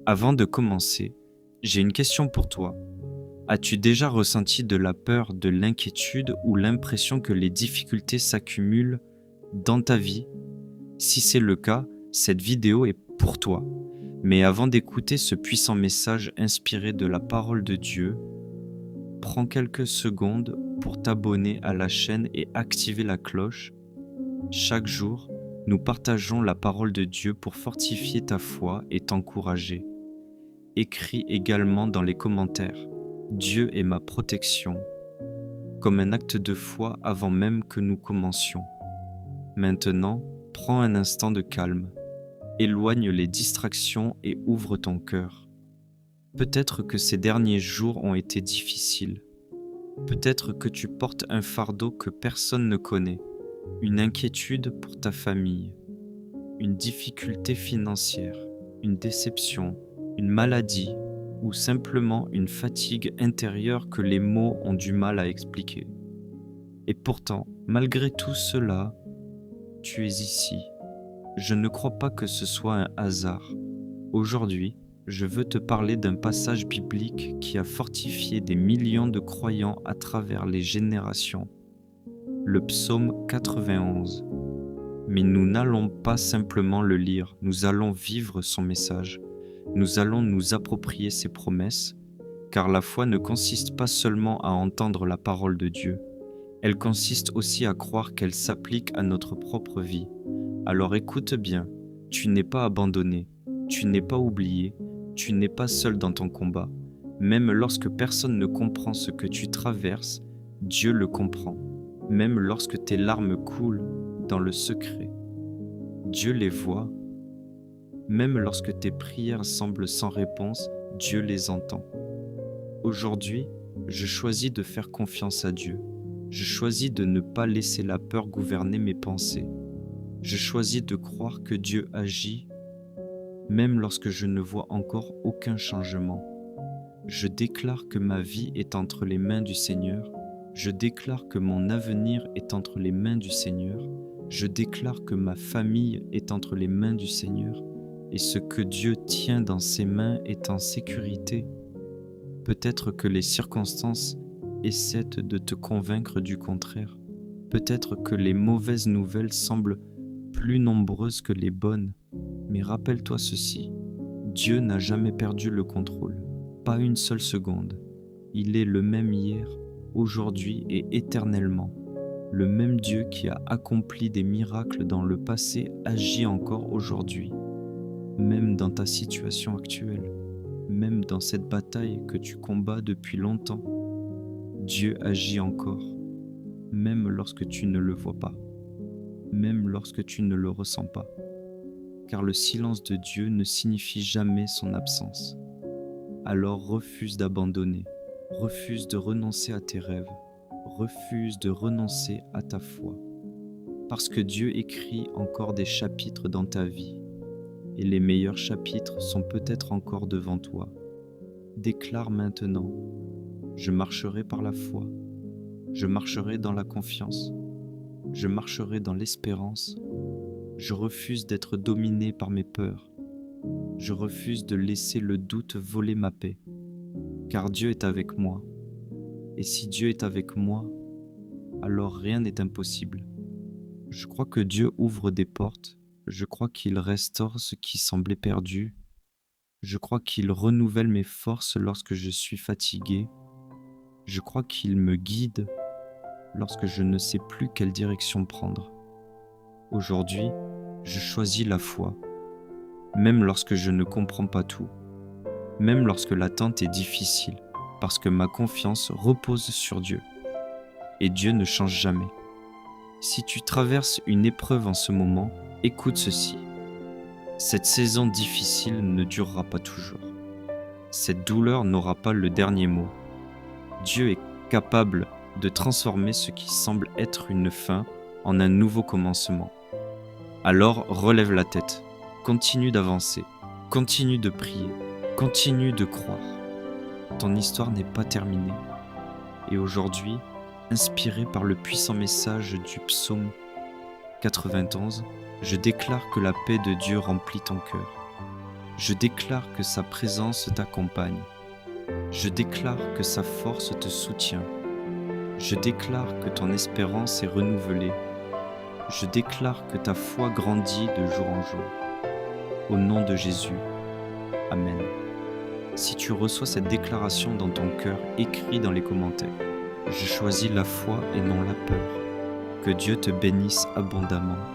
Avant de commencer, j'ai une question pour toi. As-tu déjà ressenti de la peur, de l'inquiétude ou l'impression que les difficultés s'accumulent dans ta vie? Si c'est le cas, cette vidéo est pour toi. Mais avant d'écouter ce puissant message inspiré de la parole de Dieu, prends quelques secondes pour t'abonner à la chaîne et activer la cloche. Chaque jour, nous partageons la parole de Dieu pour fortifier ta foi et t'encourager. Écris également dans les commentaires: Dieu est ma protection, comme un acte de foi avant même que nous commencions. Maintenant, prends un instant de calme, éloigne les distractions et ouvre ton cœur. Peut-être que ces derniers jours ont été difficiles. Peut-être que tu portes un fardeau que personne ne connaît, une inquiétude pour ta famille, une difficulté financière, une déception, une maladie ou simplement une fatigue intérieure que les mots ont du mal à expliquer. Et pourtant, malgré tout cela, tu es ici. Je ne crois pas que ce soit un hasard. Aujourd'hui, je veux te parler d'un passage biblique qui a fortifié des millions de croyants à travers les générations. Le psaume 91. Mais nous n'allons pas simplement le lire, nous allons vivre son message. Nous allons nous approprier ses promesses, car la foi ne consiste pas seulement à entendre la parole de Dieu, elle consiste aussi à croire qu'elle s'applique à notre propre vie. Alors écoute bien, tu n'es pas abandonné, tu n'es pas oublié, tu n'es pas seul dans ton combat. Même lorsque personne ne comprend ce que tu traverses, Dieu le comprend. Même lorsque tes larmes coulent dans le secret, Dieu les voit. Même lorsque tes prières semblent sans réponse, Dieu les entend. Aujourd'hui, je choisis de faire confiance à Dieu. Je choisis de ne pas laisser la peur gouverner mes pensées. Je choisis de croire que Dieu agit, même lorsque je ne vois encore aucun changement. Je déclare que ma vie est entre les mains du Seigneur. Je déclare que mon avenir est entre les mains du Seigneur. Je déclare que ma famille est entre les mains du Seigneur. Et ce que Dieu tient dans ses mains est en sécurité. Peut-être que les circonstances essaient de te convaincre du contraire. Peut-être que les mauvaises nouvelles semblent plus nombreuses que les bonnes. Mais rappelle-toi ceci, Dieu n'a jamais perdu le contrôle, pas une seule seconde. Il est le même hier, aujourd'hui et éternellement. Le même Dieu qui a accompli des miracles dans le passé agit encore aujourd'hui. Même dans ta situation actuelle, même dans cette bataille que tu combats depuis longtemps, Dieu agit encore, même lorsque tu ne le vois pas, même lorsque tu ne le ressens pas, car le silence de Dieu ne signifie jamais son absence. Alors refuse d'abandonner, refuse de renoncer à tes rêves, refuse de renoncer à ta foi, parce que Dieu écrit encore des chapitres dans ta vie. Et les meilleurs chapitres sont peut-être encore devant toi. Déclare maintenant: je marcherai par la foi, je marcherai dans la confiance, je marcherai dans l'espérance, je refuse d'être dominé par mes peurs, je refuse de laisser le doute voler ma paix, car Dieu est avec moi. Et si Dieu est avec moi, alors rien n'est impossible. Je crois que Dieu ouvre des portes, je crois qu'il restaure ce qui semblait perdu. Je crois qu'il renouvelle mes forces lorsque je suis fatigué. Je crois qu'il me guide lorsque je ne sais plus quelle direction prendre. Aujourd'hui, je choisis la foi, même lorsque je ne comprends pas tout, même lorsque l'attente est difficile, parce que ma confiance repose sur Dieu. Et Dieu ne change jamais. Si tu traverses une épreuve en ce moment, écoute ceci. Cette saison difficile ne durera pas toujours. Cette douleur n'aura pas le dernier mot. Dieu est capable de transformer ce qui semble être une fin en un nouveau commencement. Alors relève la tête, continue d'avancer, continue de prier, continue de croire. Ton histoire n'est pas terminée. Et aujourd'hui, inspiré par le puissant message du psaume 91, je déclare que la paix de Dieu remplit ton cœur. Je déclare que sa présence t'accompagne. Je déclare que sa force te soutient. Je déclare que ton espérance est renouvelée. Je déclare que ta foi grandit de jour en jour. Au nom de Jésus. Amen. Si tu reçois cette déclaration dans ton cœur, écris dans les commentaires. Je choisis la foi et non la peur. Que Dieu te bénisse abondamment.